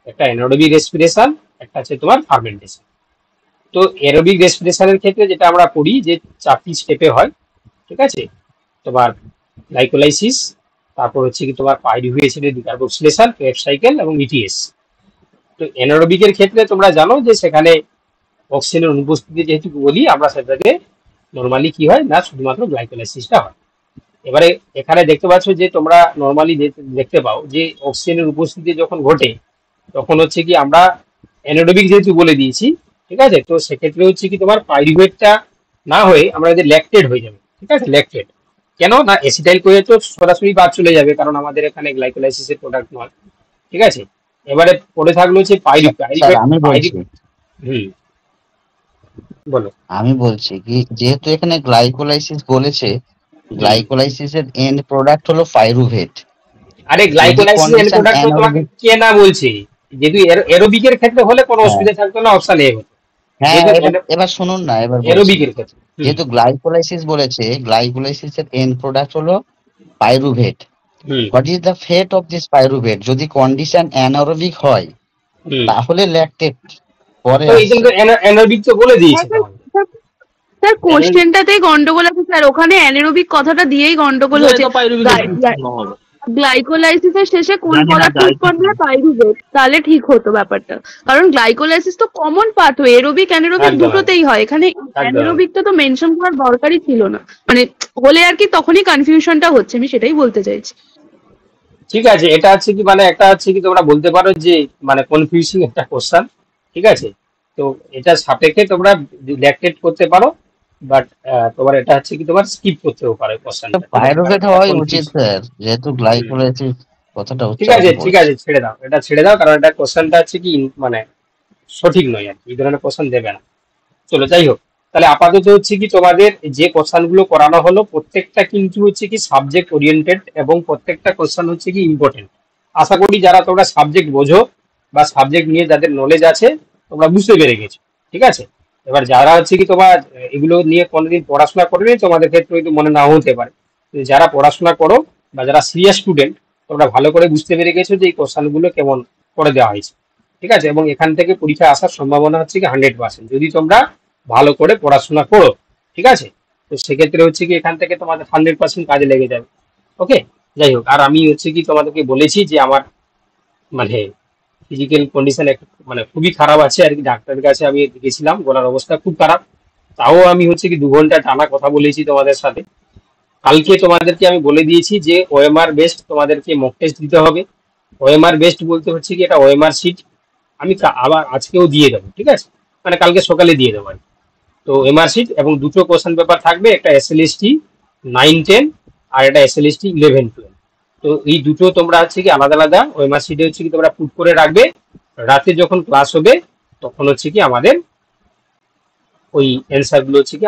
একটা অ্যানারোবিক রেসপিরেশন, একটা আছে তোমার ফার্মেন্টেশন। তো অ্যারোবিক রেসপিরেশনের ক্ষেত্রে যেটা আমরা করি যে 4টি স্টেপে হয়, ঠিক আছে, তোমার গ্লাইকোলাইসিস, তারপর হচ্ছে কি তোমার পাইরুভিক অ্যাসিডের ডিকার্বক্সিলেশন, ক্রেবস সাইকেল এবং ইটিএস। তো অ্যানারোবিকের ক্ষেত্রে তোমরা জানো যে সেখানে অক্সিজেনের অনুপস্থিতি যেহেতু বলি আমরা, সেটাকে নর্মালি কি হয় না শুধুমাত্র গ্লাইকোলাইসিসটা হয়। এবারে এখানে দেখতে পাচ্ছ যে তোমরা নর্মালি দেখতে পাও যে অক্সিজেনের উপস্থিতি যখন ঘটে তখন হচ্ছে কি আমরা অ্যানারোবিক যেহেতু বলে দিয়েছি, ঠিক আছে, তো সেক্ষেত্রে হচ্ছে কি তোমার পাইরুভেটটা না হয়ে আমরা যে ল্যাকটেট হয়ে যাবে, ঠিক আছে, ল্যাকটেট কেন না অ্যাসিটাইল কোয়ে তো সরাসরি বাদ চলে যাবে, কারণ আমাদের এখানে গ্লাইকোলাইসিসের প্রোডাক্ট নয়, ঠিক আছে। এবারে পড়ে থাকলো হচ্ছে স্যার আমি বলছি, হুম বলো। আমি বলছি কি যেহেতু এখানে গ্লাইকোলাইসিস বলেছে, গ্লাইকোলাইসিসের এন্ড প্রোডাক্ট হলো পাইরুভেট। আরে গ্লাইকোলাইসিস এন্ড condition প্রোডাক্ট তো তোমাকে anaerobic- কে না বলছে, যেহেতু এরোবিকের ক্ষেত্রে হলে কোনো হ্যাঁ। অসুবিধা থাকতো না, অপশন এ হতো। হ্যাঁ যেহেতু এবার শুনুন না, এবার বলছি। এরোবিকের ক্ষেত্রে যেহেতু গ্লাইকোলাইসিস বলেছে, গ্লাইকোলাইসিসের এন্ড প্রোডাক্ট হলো pyruvate. What is the fate of this pyruvate? যদি কন্ডিশন অ্যানারোবিক হয় তাহলে ল্যাকটেট পরে তো এই জন্য এনারোবিক তো বলে দিয়েছে তোমাকে। স্যার কোশ্চেনটাতেই গন্ডগোল আছে স্যার, ওখানে অ্যানারোবিক কথাটা দিয়েই গন্ডগোল হচ্ছে। তো পাইরুভিক অ্যাসিড উৎপন্ন হবে। গ্লাইকোলাইসিসের শেষে কোন জানি না, পদার্থ উৎপন্ন হয়? পাইরুভেট, তাহলে ঠিক হতো ব্যাপারটা, কারণ গ্লাইকোলাইসিস তো কমন পার্ট, এরোবিক অ্যানারোবিক একদম, দুটোতেই হয়, এখানে অ্যানারোবিকটা তো মেনশন করার দরকারই ছিল না, মানে হলে আর কি তখনই কনফিউশনটা হচ্ছে, আমি সেটাই বলতে চাইছি। ঠিক আছে, এটা হচ্ছে কি মানে একটা হচ্ছে কি তোমরা বলতে পারো যে মানে কনফিউজিং একটা কোশ্চেন, ঠিক আছে, তো এটা সাপেক্ষে তোমরা ল্যাকটেট করতে পারো, বাট তোমার এটা হচ্ছে কি তোমার স্কিপ করতেও পারো কোশ্চেনটা। পাইরুভেট হওয়াই উচিত স্যার, যেহেতু গ্লাইকোলাইসিস কথাটা ঠিক আছে ঠিক আছে, ছেড়ে দাও, এটা ছেড়ে দাও, কারণ এটা কোশ্চেনটা হচ্ছে কি মানে সঠিক নয় আর কি, এই ধরনের কোশ্চেন দেবে না। চলো যাই হোক, তাহলে আপাতত হচ্ছে কি তোমাদের যে কোশ্চেনগুলো করানো হলো প্রত্যেকটা কিন্তু হচ্ছে কি সাবজেক্ট ওরিয়েন্টেড এবং প্রত্যেকটা কোশ্চেন হচ্ছে কি ইম্পর্টেন্ট। আশা করি যারা তোমরা সাবজেক্ট বোঝো বা সাবজেক্ট নিয়ে যাদের নলেজ আছে তোমরা বুঝতে পেরে গেছো, ঠিক আছে। এবার যারা হচ্ছে কি তোমার এগুলো নিয়ে কোনোদিন পড়াশোনা করবে তোমাদের ক্ষেত্রে হয়তো মনে নাও হতে পারে, কিন্তু যারা পড়াশোনা করো বা যারা সিরিয়াস স্টুডেন্ট তোমরা ভালো করে বুঝতে পেরে গেছো যে এই কোশ্চেনগুলো কেমন করে দেওয়া হয়েছে, ঠিক আছে, এবং এখান থেকে পরীক্ষা আসার সম্ভাবনা হচ্ছে কি 100% যদি তোমরা ভালো করে পড়াশোনা করো, ঠিক আছে। তো সেক্ষেত্রে হচ্ছে কি এখান থেকে তোমাদের 100% কাজে লেগে যাবে। ওকে, যাই হোক, আর আমি হচ্ছে কি তোমাদেরকে বলেছি যে আমার মানে ফিজিক্যাল কন্ডিশন মানে খুবই খারাপ আছে আর কি, ডাক্তারের কাছে আমি গেছিলাম, গলার অবস্থা খুব খারাপ, তাও আমি হচ্ছে কি 2 ঘন্টা টানা কথা বলেছি তোমাদের সাথে। কালকে তোমাদেরকে আমি বলে দিয়েছি যে ওএমআর বেস্ট তোমাদেরকে মক টেস্ট দিতে হবে। ওএমআর বেস্ট বলতে হচ্ছে কি এটা ওএমআর শিট আমি আবার আজকেও দিয়ে দেবো, ঠিক আছে, মানে কালকে সকালে দিয়ে দেবো আর কি। তো ওএমআর শিট এবং 2টো কোশ্চেন পেপার থাকবে, একটা এসএলএসটি 9-10 আর এটা এসএলএসটি 11-12। তো এই দুটো তোমরা হচ্ছে কি আলাদা আলাদা ওএমআর শিটে হচ্ছে কি তোমরা পুট করে রাখবে। রাতে যখন ক্লাস হবে তখন হচ্ছে কি আমাদের ওই অ্যান্সার গুলো হচ্ছে কি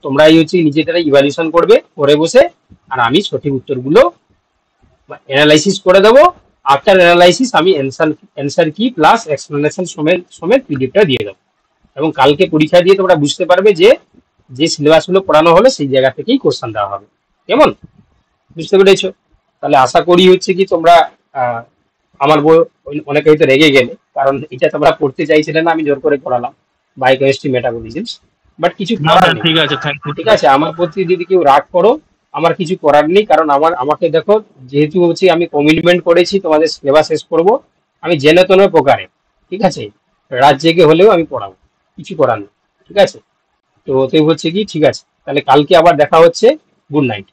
তোমরাই হচ্ছে নিজেরা ইভালুয়েশন করবে করে বসে, আর আমি সঠিক উত্তরগুলো অ্যানালাইসিস করে দেবো। আফটার অ্যানালাইসিস আমি অ্যান্সার কি প্লাস এক্সপ্লেনেশন সমেত পিডিএফটা দিয়ে দেবো, এবং কালকে পরীক্ষা দিয়ে তোমরা বুঝতে পারবে যে যে সিলেবাসগুলো পড়ানো হলো সেই জায়গা থেকেই কোশ্চেন দেওয়া হবে। কেমন বুঝতে পেরেছো? তাহলে আশা করি হচ্ছে কি তোমরা আমার বই অনেকে হয়তো রেগে গেলে, কারণ এটা তোমরা পড়তে চাইছিলে না, আমি জোর করে পড়ালাম বায়োকেমিস্ট্রি মেটাবলিজমস, বাট কিছু করার নেই। ঠিক আছে, থ্যাংক ইউ। ঠিক আছে, আমার প্রতি যদি কেউ রাগ করো, আমার কিছু করার নেই, কারণ আমাকে দেখো যেহেতু হচ্ছে আমি কমিটমেন্ট করেছি তোমাদের সিলেবাস শেষ করবো, আমি জেনে তেনে প্রকারে, ঠিক আছে, রাত জেগে হলেও আমি পড়াবো, কিছু করার নেই। ঠিক আছে, তো ওতে হচ্ছে কি ঠিক আছে, তাহলে কালকে আবার দেখা হচ্ছে। Good night.